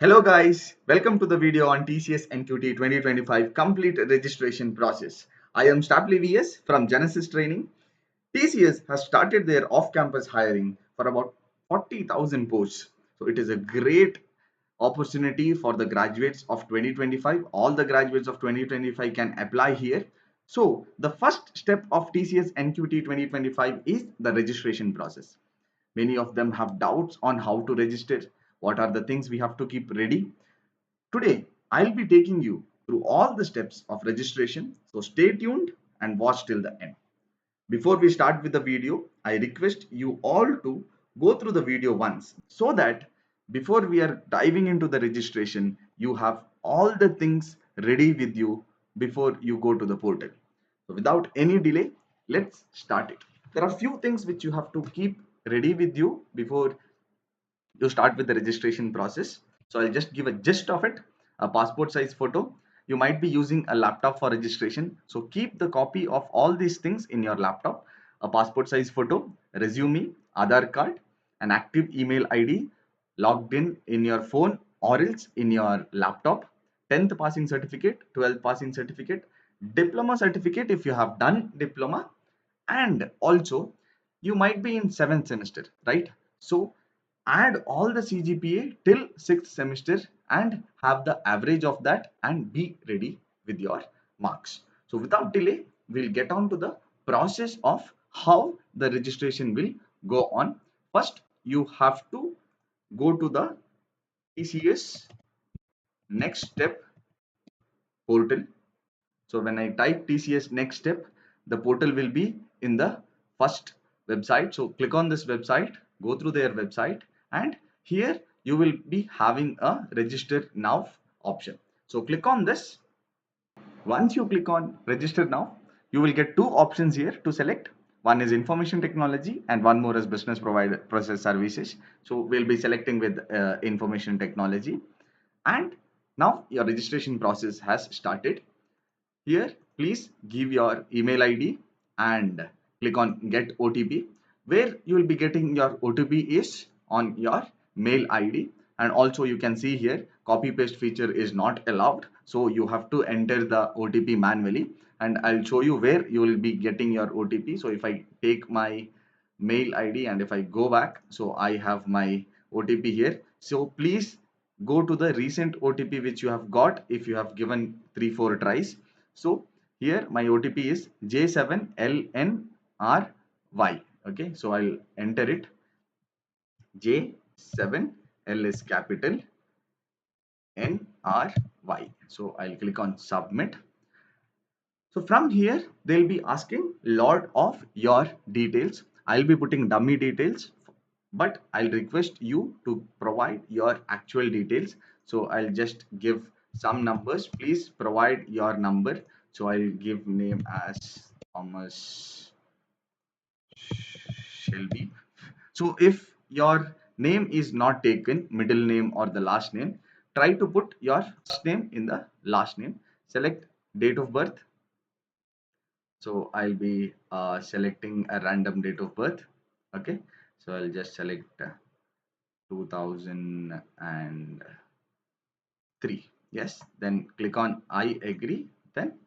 Hello guys, welcome to the video on TCS NQT 2025 complete registration process. I am Staply VS from Genesis Training. TCS has started their off-campus hiring for about 40,000 posts. So it is a great opportunity for the graduates of 2025. All the graduates of 2025 can apply here. So the first step of TCS NQT 2025 is the registration process. Many of them have doubts on how to register, what are the things we have to keep ready. Today, I'll be taking you through all the steps of registration, so stay tuned and watch till the end. Before we start with the video, I request you all to go through the video once so that before we are diving into the registration, you have all the things ready with you before you go to the portal. So without any delay, let's start it. There are few things which you have to keep ready with you before you start with the registration process. So I'll just give a gist of it. A passport size photo. You might be using a laptop for registration. So keep the copy of all these things in your laptop. A passport size photo, resume, Aadhaar card, an active email ID logged in your phone or else in your laptop, 10th passing certificate, 12th passing certificate, diploma certificate if you have done diploma, and also you might be in 7th semester, right? So add all the CGPA till 6th semester and have the average of that and be ready with your marks. So without delay, we'll get on to the process of how the registration will go on. First, you have to go to the TCS next step portal. So when I type TCS next step, the portal will be in the first website. So click on this website, go through their website, and here you will be having a register now option. So click on this. Once you click on register now, you will get two options here to select. One is information technology and one more is business provider process services. So we'll be selecting with information technology. And now your registration process has started. Here, please give your email ID and click on get OTP. Where you will be getting your OTP is on your mail ID, and also you can see here copy paste feature is not allowed. So you have to enter the OTP manually, and I'll show you where you will be getting your OTP. So if I take my mail ID and if I go back, so I have my OTP here. So please go to the recent OTP which you have got if you have given 3-4 tries. So here my OTP is J7LNRY. Okay, so I'll enter it. J7L is capital, NRY. So I'll click on submit. So from here, they'll be asking lot of your details. I'll be putting dummy details, but I'll request you to provide your actual details. So I'll just give some numbers. Please provide your number. So I'll give name as Thomas Shelby. So if your name is not taken, middle name or the last name, try to put your first name in the last name. Select date of birth. So I'll be selecting a random date of birth. Okay, so I'll just select 2003. Yes, then click on I agree, then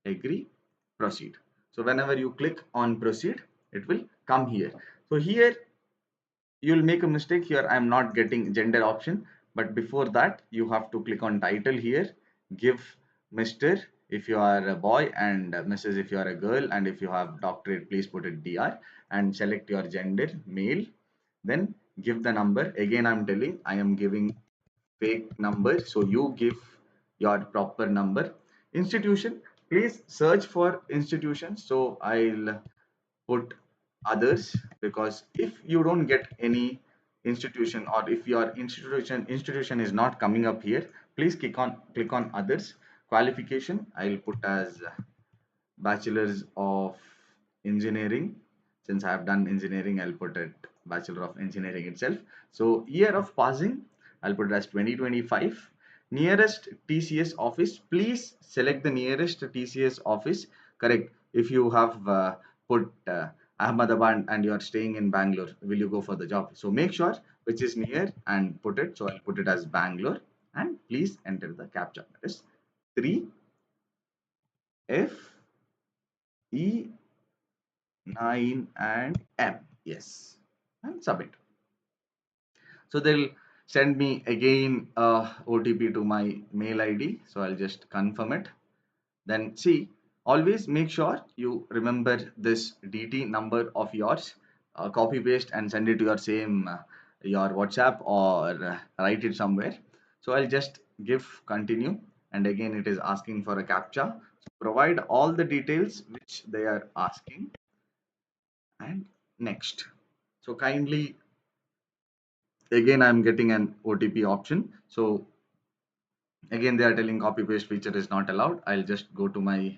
agree, proceed. So whenever you click on proceed, it will come here. So here you'll make a mistake. Here I'm not getting gender option, but before that you have to click on title here, give Mr. if you are a boy and Mrs. if you are a girl, and if you have doctorate please put it DR, and select your gender male. Then give the number. Again I'm telling I am giving fake number, so you give your proper number. Institution, please search for institution. So I'll put others, because if you don't get any institution, or if your institution is not coming up here, please click on others. Qualification, I'll put as bachelor's of engineering. Since I have done engineering, I'll put it bachelor of engineering itself. So year of passing, I'll put it as 2025. Nearest TCS office, please select the nearest TCS office. Correct. If you have put Ahmedabad and you are staying in Bangalore, will you go for the job? So make sure which is near and put it. So I'll put it as Bangalore and please enter the captcha. That is 3FE9 and M. Yes. And submit. So they'll send me again OTP to my mail ID. So I'll just confirm it. Then see, always make sure you remember this DT number of yours, copy paste and send it to your same your WhatsApp or write it somewhere. So I'll just give continue, and again it is asking for a captcha. So provide all the details which they are asking and next. So kindly, again I'm getting an OTP option. So again they are telling copy paste feature is not allowed. I'll just go to my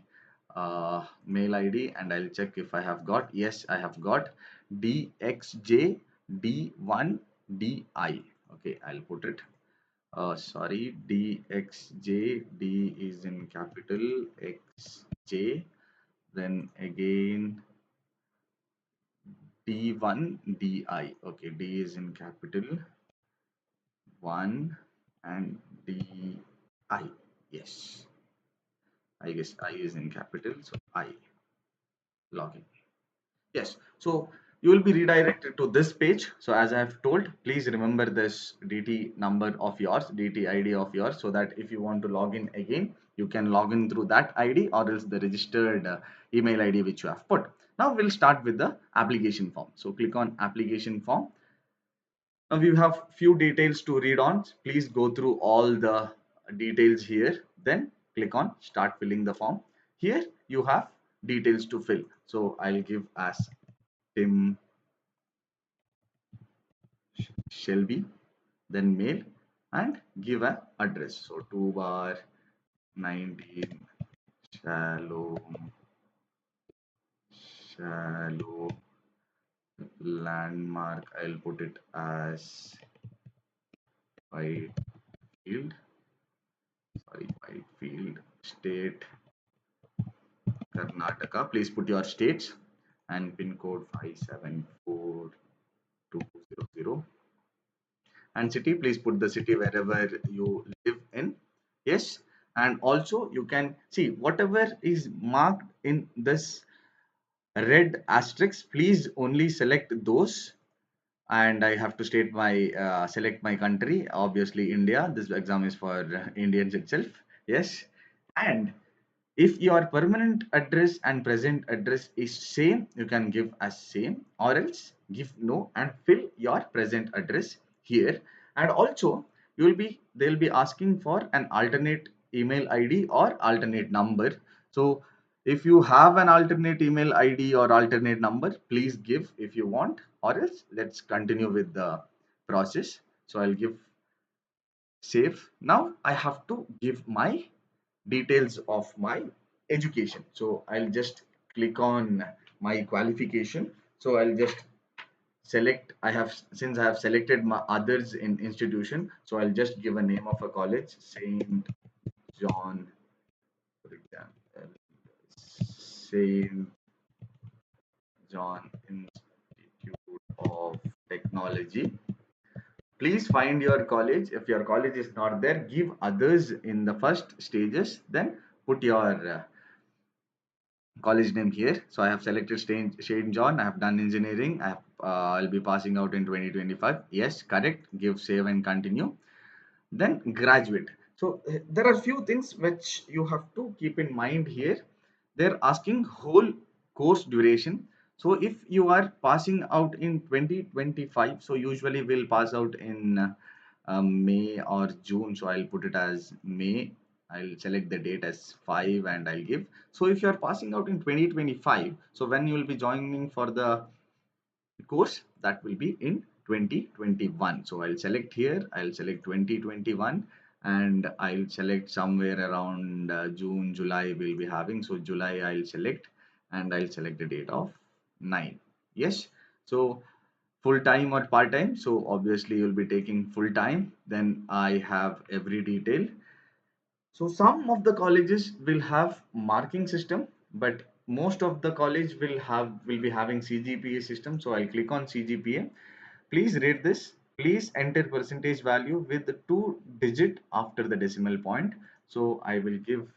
mail ID and I'll check if I have got. Yes, I have got DXJD1DI. Okay, I'll put it. Sorry, DXJD is in capital, XJ, then again D1DI. Okay, D is in capital, 1 and DI. Yes, I guess I is in capital, so I login. Yes, so you will be redirected to this page. So as I have told, please remember this DT number of yours, DT ID of yours, so that if you want to log in again, you can log in through that ID or else the registered email ID which you have put. Now we'll start with the application form. So click on application form. Now you have few details to read on. Please go through all the details here. Then click on start filling the form. Here you have details to fill. So I'll give as Tim Shelby, then mail and give a address. So 2 bar 19 shallow landmark. I'll put it as Whitefield. Sorry, Whitefield state Karnataka. Please put your states and pin code 574200. And city, please put the city wherever you live in. Yes, and also you can see whatever is marked in this red asterisk, please only select those. And I have to state my select my country, obviously India. This exam is for Indians itself. Yes, and if your permanent address and present address is same, you can give as same, or else give no and fill your present address here. And also they'll be asking for an alternate email ID or alternate number. So if you have an alternate email ID or alternate number, please give if you want, or else let's continue with the process. So I'll give save. Now I have to give my details of my education. So I'll just click on my qualification. So I'll just select, since I have selected my others in institution, so I'll just give a name of a college, Saint John, for example, Saint John Institute of Technology. Please find your college. If your college is not there, give others in the first stages, then put your college name here. So I have selected Saint John. I have done engineering. I'll be passing out in 2025. Yes, correct. Give save and continue. Then graduate. So there are few things which you have to keep in mind here. They're asking whole course duration. So if you are passing out in 2025, so usually we'll pass out in May or June. So I'll put it as May. I'll select the date as 5 and I'll give. So if you're passing out in 2025, so when you will be joining for the course, that will be in 2021. So I'll select here, I'll select 2021 and I'll select somewhere around June, July we'll be having. So July I'll select and I'll select the date of 9. Yes. So full time or part time. So obviously you'll be taking full time. Then I have every detail. So some of the colleges will have marking system, but most of the college will be having CGPA system. So I'll click on CGPA. Please read this. Please enter percentage value with the 2 digit after the decimal point. So I will give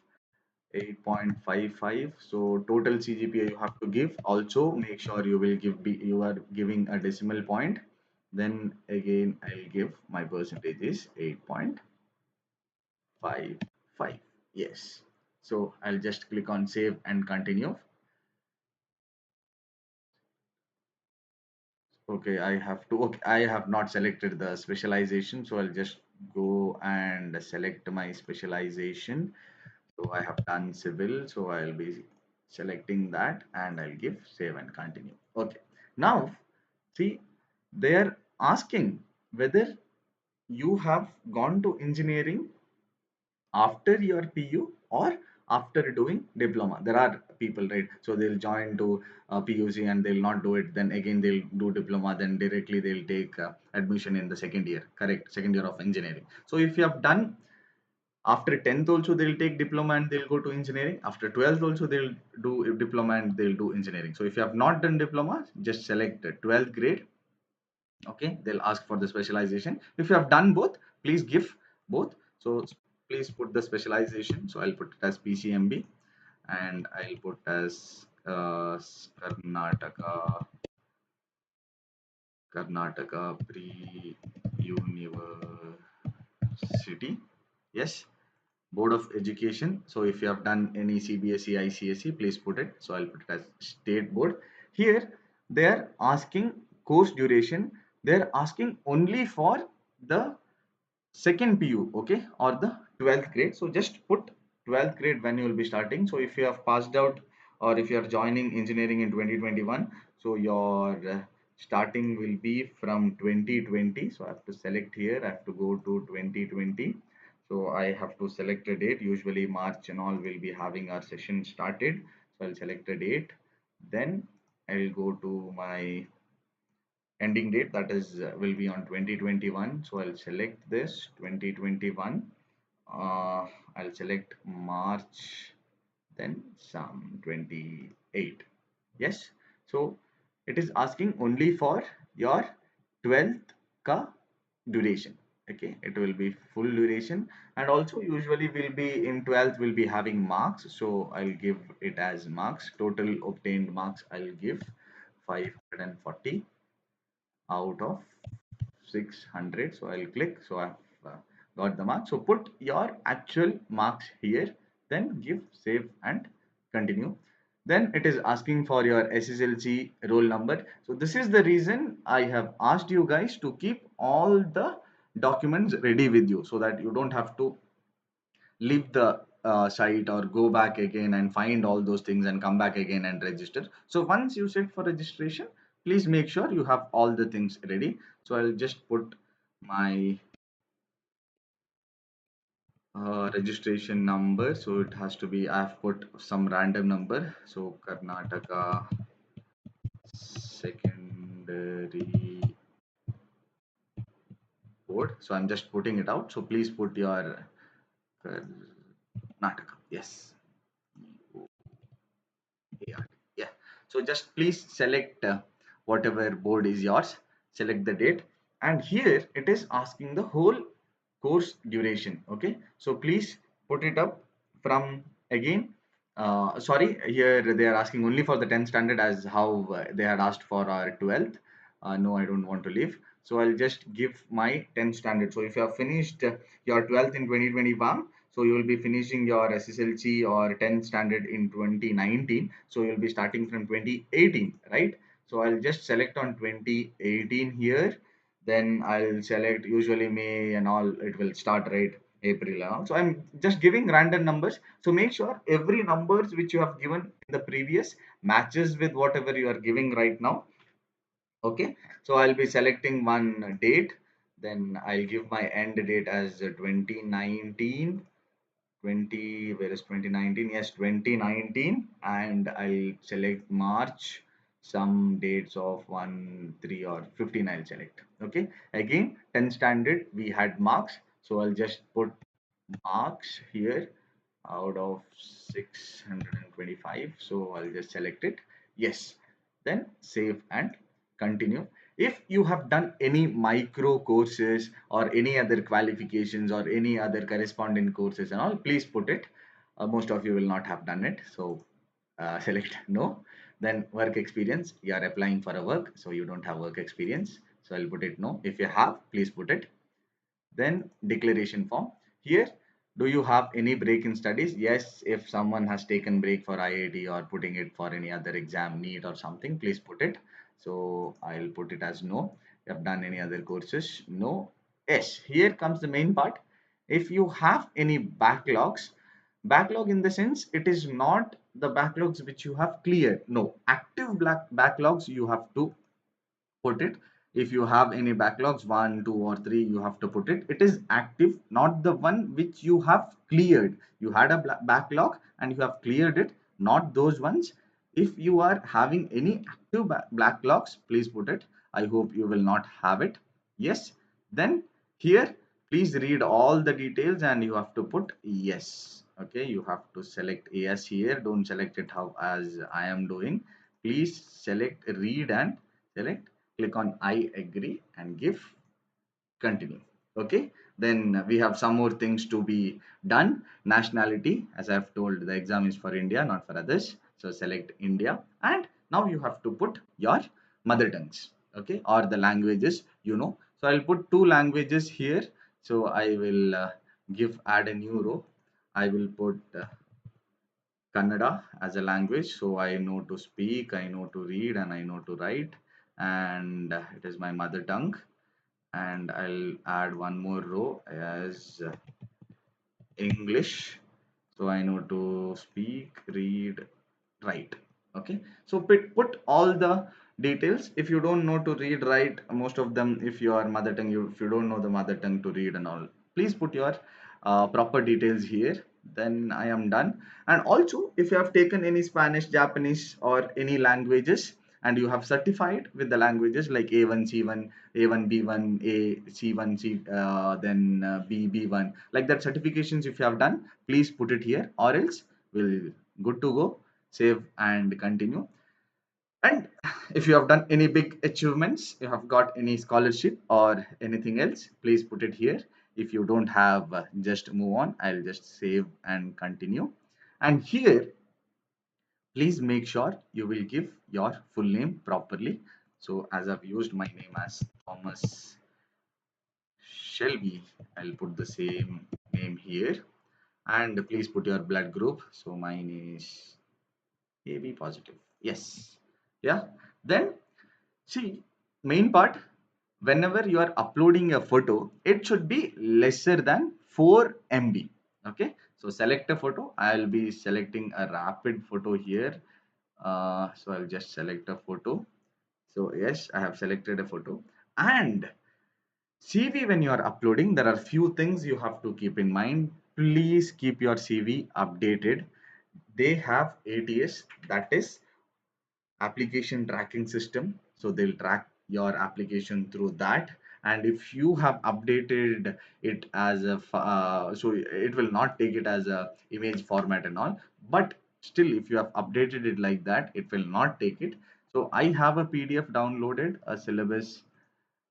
8.55. So total CGPA you have to give. Also make sure you will you are giving a decimal point. Then again I'll give my percentage is 8.55. Yes. So I'll just click on save and continue. Okay, I have to. Okay, I have not selected the specialization, so I'll just go and select my specialization. So I have done civil, so I'll be selecting that and I'll give save and continue. Okay, now see, they're asking whether you have gone to engineering after your PU or after doing diploma. There are people, right? So they'll join to PUC and they'll not do it. Then again they'll do diploma. Then directly they'll take admission in the second year. Correct, second year of engineering. So if you have done after 10th also they'll take diploma and they'll go to engineering. After 12th also they'll do diploma and they'll do engineering. So if you have not done diploma, just select 12th grade. Okay, they'll ask for the specialization. If you have done both, please give both. So please put the specialization. So I'll put it as PCMB and I'll put as Karnataka pre-university. Yes, Board of Education. So if you have done any CBSE, ICSE, please put it. So I'll put it as state board. Here they are asking course duration. They're asking only for the second PU, okay, or the 12th grade. So just put 12th grade when you will be starting. So if you have passed out or if you are joining engineering in 2021, so your starting will be from 2020. So I have to select here. I have to go to 2020. So I have to select a date. Usually March and all will be having our session started. So I'll select a date. Then I'll go to my ending date, that is will be on 2021. So I'll select this 2021. I'll select March, then some 28. Yes, so it is asking only for your 12th ka duration. Okay, it will be full duration, and also usually will be in 12th will be having marks. So I'll give it as marks. Total obtained marks I'll give 540 out of 600. So I'll click. So I've got the mark. So put your actual marks here, then give save and continue. Then it is asking for your SSLC roll number. So this is the reason I have asked you guys to keep all the documents ready with you so that you don't have to leave the site or go back again and find all those things and come back again and register. So once you set for registration, please make sure you have all the things ready. So I'll just put my registration number. So it has to be, I've put some random number. So Karnataka secondary board. So I'm just putting it out. So please put your Karnataka. Yes. Yeah, yeah. So just please select whatever board is yours, select the date, and here it is asking the whole course duration. Okay, so please put it up from again. Sorry, here they are asking only for the 10th standard as how they had asked for our 12th. No, I don't want to leave. So I'll just give my 10th standard. So if you have finished your 12th in 2021, so you will be finishing your SSLC or 10th standard in 2019. So you'll be starting from 2018, right? So I'll just select on 2018 here. Then I'll select usually May and all. It will start right April. So I'm just giving random numbers. So make sure every numbers which you have given in the previous matches with whatever you are giving right now. Okay, so I'll be selecting one date. Then I'll give my end date as 2019. 20, where is 2019? Yes, 2019, and I'll select March, some dates of 1 3 or 15 I'll select. Okay, again 10 standard we had marks, so I'll just put marks here out of 625. So I'll just select it. Yes, then save and continue. If you have done any micro courses or any other qualifications or any other corresponding courses and all, please put it. Most of you will not have done it, so select no. Then work experience, you are applying for a work, so you don't have work experience, so I'll put it no. If you have, please put it. Then declaration form. Here, do you have any break in studies? Yes, if someone has taken break for IIT or putting it for any other exam, need or something, please put it. So I'll put it as no. You have done any other courses? No. Yes, here comes the main part. If you have any backlogs, backlog in the sense it is not the backlogs which you have cleared. No, active backlogs you have to put it. If you have any backlogs, 1 2 or 3, you have to put it. It is active, not the one which you have cleared. You had a backlog and you have cleared it, not those ones. If you are having any active backlogs, please put it. I hope you will not have it. Yes. Then here, please read all the details and you have to put yes. Okay, you have to select yes here. Don't select it how as I am doing. Please select read and select, click on I agree and give continue. Okay, then we have some more things to be done. Nationality, as I've told, the exam is for India, not for others, so select India. And now you have to put your mother tongues, okay, or the languages, so I'll put two languages here. So I will give add a new row. I will put Kannada as a language, so I know to speak, I know to read, and I know to write, and it is my mother tongue. And I'll add one more row as English, so I know to speak, read, write. Okay, so put all the details. If you don't know to read, write, most of them, if you are mother tongue, if you don't know the mother tongue to read and all, please put your proper details here. Then I am done. And also, if you have taken any Spanish, Japanese, or any languages, and you have certified with the languages like A1 C1, A1 B1, A C1 C, then B B1, like that certifications, if you have done, please put it here, or else we'll good to go. Save and continue. And if you have done any big achievements, you have got any scholarship or anything else, please put it here. If you don't have, just move on. I'll just save and continue. And here, please make sure you will give your full name properly. So as I've used my name as Thomas Shelby, I'll put the same name here. And please put your blood group. So mine is AB positive. Yes. Yeah. Then see, main part, whenever you are uploading a photo, it should be lesser than 4 MB. Okay. So select a photo. I'll be selecting a rapid photo here. So I'll just select a photo. So yes, I have selected a photo. And CV, when you are uploading, there are few things you have to keep in mind. Please keep your CV updated. They have ATS, that is application tracking system, so they'll track your application through that. And if you have updated it as a so it will not take it as a image format and all, but still if you have updated it like that, it will not take it. So I have a PDF downloaded, a syllabus,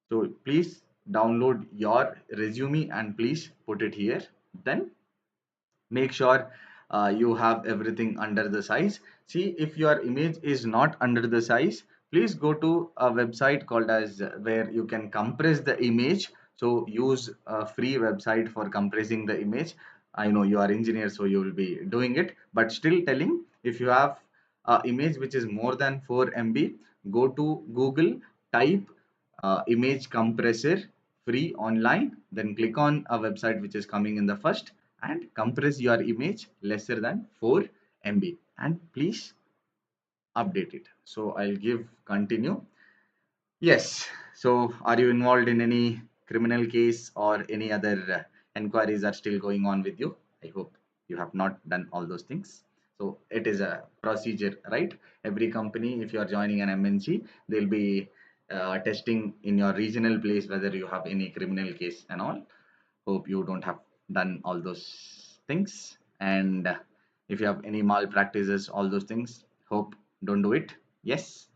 so please download your resume and please put it here. Then make sure you have everything under the size. See, if your image is not under the size, please go to a website called as where you can compress the image. So use a free website for compressing the image. I know you are engineer, so you will be doing it, but still telling, if you have a image which is more than 4 MB, go to Google, type image compressor free online, then click on a website which is coming in the first, and compress your image lesser than 4 MB, and please update it. So I'll give continue. Yes. So are you involved in any criminal case or any other enquiries are still going on with you? I hope you have not done all those things. So it is a procedure, right? Every company, if you are joining an MNC, they'll be testing in your regional place whether you have any criminal case and all. Hope you don't have done all those things. And if you have any malpractices, all those things, hope don't do it. Yes.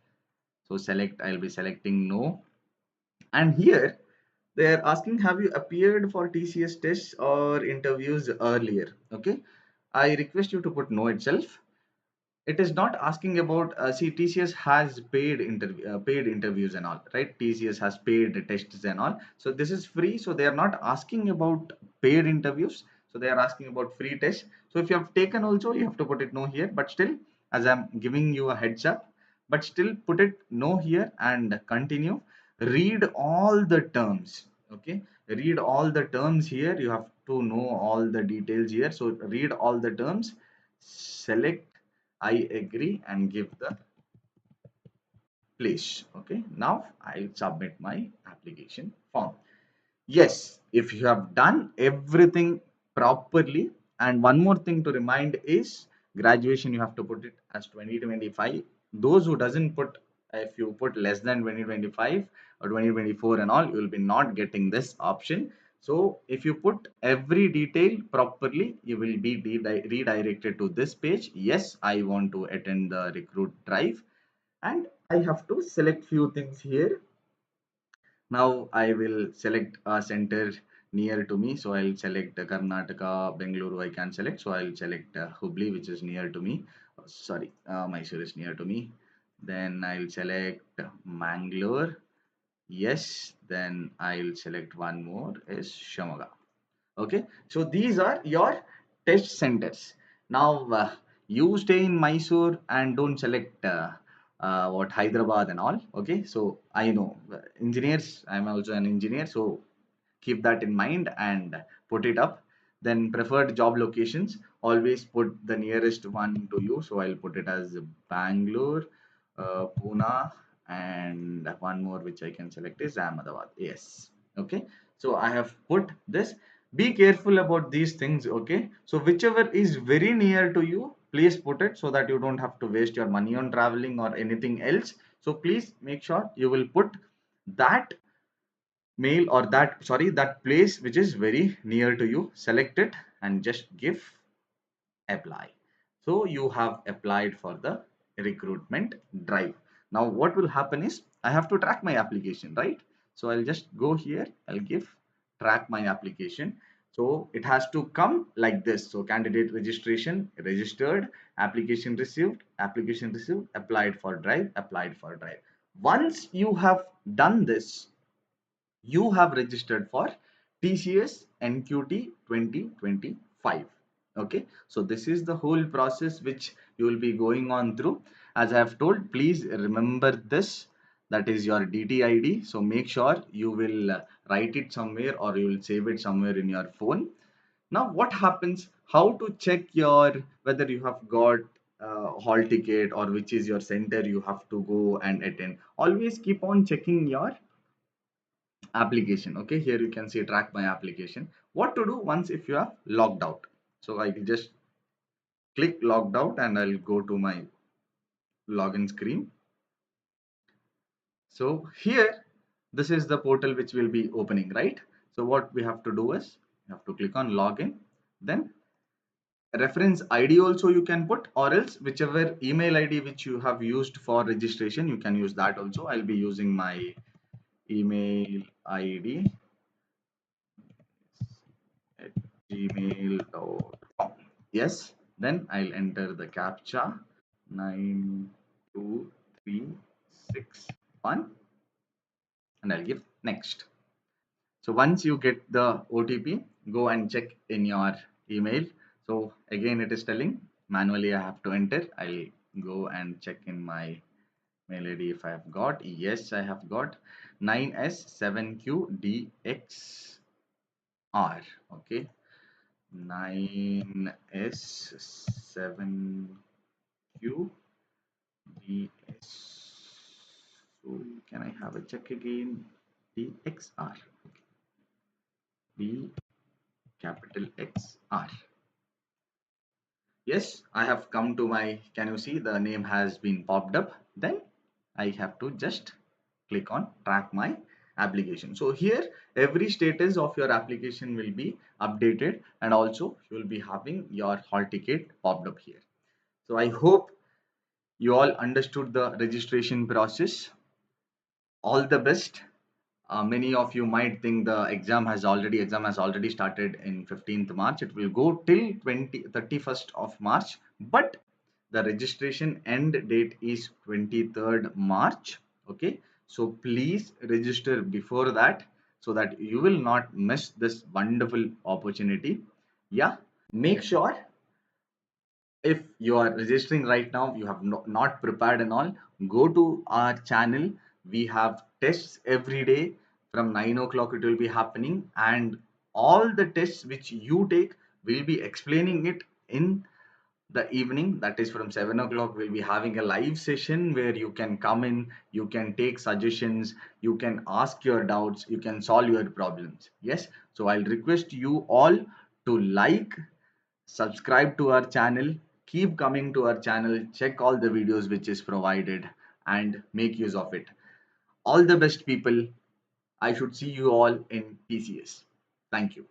So select, I'll be selecting no. And here they are asking, have you appeared for TCS tests or interviews earlier? Okay, I request you to put no itself. It is not asking about, see, TCS has paid interviews and all, right? TCS has paid tests and all, so this is free, so they are not asking about paid interviews, so they are asking about free tests. So if you have taken also, you have to put it no here, but still, as I'm giving you a heads up, but still put it no here and continue. Read all the terms. Okay, read all the terms here, you have to know all the details here, so read all the terms, select I agree and give the place. Okay, now I'll submit my application form. Yes, if you have done everything properly, and one more thing to remind is graduation, you have to put it as 2025. Those who doesn't put, if you put less than 2025 or 2024 and all, you will be not getting this option. So if you put every detail properly, you will be redirected to this page. Yes, I want to attend the recruit drive, and I have to select few things here. Now I will select a center near to me. So I'll select Karnataka, Bengaluru I can select. So I'll select Hubli, which is near to me. Sorry, Mysore is near to me. Then I'll select Mangalore. Yes. Then I'll select one more is Shimoga. Okay, so these are your test centers. Now you stay in Mysore and don't select what Hyderabad and all. Okay, so I know engineers, I'm also an engineer, so keep that in mind and put it up. Then preferred job locations, always put the nearest one to you, so I'll put it as Bangalore, Pune, and one more which I can select is Ahmedabad. Yes. Okay, so I have put this. Be careful about these things. Okay, so whichever is very near to you, please put it, so that you don't have to waste your money on traveling or anything else. So please make sure you will put that mail, or that, sorry, that place which is very near to you. Select it and just give apply. So you have applied for the recruitment drive. Now what will happen is, I have to track my application, right? So I'll just go here, I'll give track my application. So it has to come like this. So candidate registration, registered, application received, applied for drive, applied for drive. Once you have done this, you have registered for TCS NQT 2025. Okay, so this is the whole process which you will be going on through. As I have told, please remember this, that is your DT ID. So make sure you will write it somewhere, or you will save it somewhere in your phone. Now what happens, how to check your whether you have got hall ticket, or which is your center you have to go and attend. Always keep on checking your application. Okay, here you can see track my application. What to do once if you are logged out? So I can just click logged out and I'll go to my login screen. So here, this is the portal which will be opening, right? So what we have to do is, you have to click on login, then reference ID also you can put, or else whichever email ID which you have used for registration, you can use that also. I'll be using my email ID at gmail.com. Yes, then I'll enter the captcha 92361 and I'll give next. So once you get the OTP, go and check in your email. So again, it is telling manually I have to enter. I'll go and check in my mail ID if I have got. Yes, I have got 9S7QDXR. Okay, 9S7QDX. So can I have a check again? DXR. Okay. D capital XR. Yes, I have come to my, can you see the name has been popped up? Then I have to just click on track my application. So here every status of your application will be updated, and also you will be having your hall ticket popped up here. So I hope you all understood the registration process. All the best. Many of you might think the exam has already started in 15th March. It will go till 31st of March, but the registration end date is 23rd March. Okay, so please register before that so that you will not miss this wonderful opportunity. Yeah, make sure if you are registering right now, you have not prepared and all, go to our channel. We have tests every day from 9 o'clock. It will be happening, and all the tests which you take, will be explaining it in the evening. That is from 7 o'clock. We'll be having a live session where you can come in, you can take suggestions, you can ask your doubts, you can solve your problems. Yes, so I'll request you all to like, subscribe to our channel, keep coming to our channel, check all the videos which is provided, and make use of it. All the best, people. I should see you all in TCS. Thank you.